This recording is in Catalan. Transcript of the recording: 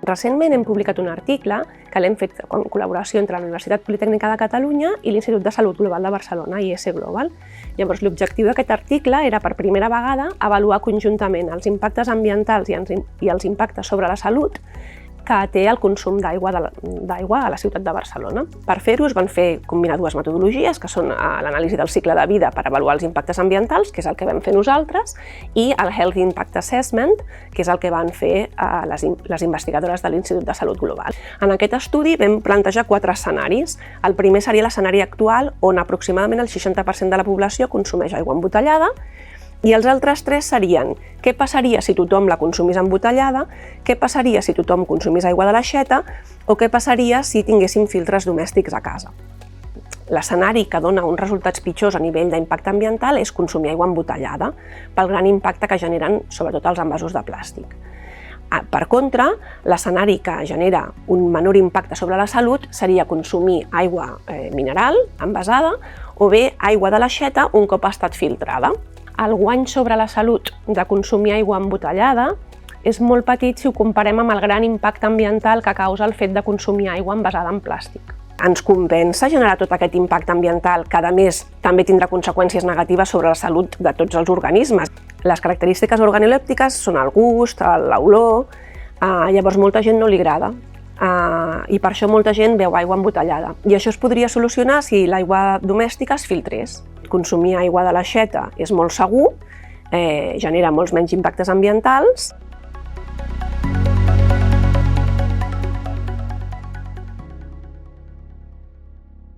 Recentment hem publicat un article que l'hem fet en col·laboració entre la Universitat Politècnica de Catalunya i l'Institut de Salut Global de Barcelona, IS Global. Llavors, l'objectiu d'aquest article era, per primera vegada, avaluar conjuntament els impactes ambientals i els impactes sobre la salut que té el consum d'aigua a la ciutat de Barcelona. Per fer-ho es van combinar dues metodologies, que són l'anàlisi del cicle de vida per avaluar els impactes ambientals, que és el que vam fer nosaltres, i el Health Impact Assessment, que és el que van fer les investigadores de l'Institut de Salut Global. En aquest estudi vam plantejar 4 escenaris. El primer seria l'escenari actual, on aproximadament el 60% de la població consumeix aigua embotellada, i els altres 3 serien què passaria si tothom la consumís embotellada, què passaria si tothom consumís aigua de l'aixeta o què passaria si tinguéssim filtres domèstics a casa. L'escenari que dona uns resultats pitjors a nivell d'impacte ambiental és consumir aigua embotellada, pel gran impacte que generen sobretot els envasos de plàstic. Per contra, l'escenari que genera un menor impacte sobre la salut seria consumir aigua mineral, envasada, o bé aigua de l'aixeta un cop ha estat filtrada. El guany sobre la salut de consumir aigua embotellada és molt petit si ho comparem amb el gran impacte ambiental que causa el fet de consumir aigua envasada en plàstic. Ens compensa generar tot aquest impacte ambiental que, a més, també tindrà conseqüències negatives sobre la salut de tots els organismes. Les característiques organolèptiques són el gust, l'olor, llavors molta gent no li agrada. I per això molta gent beu aigua embotellada. I això es podria solucionar si l'aigua domèstica es filtrés. Consumir aigua de l'aixeta és molt segur, genera molts menys impactes ambientals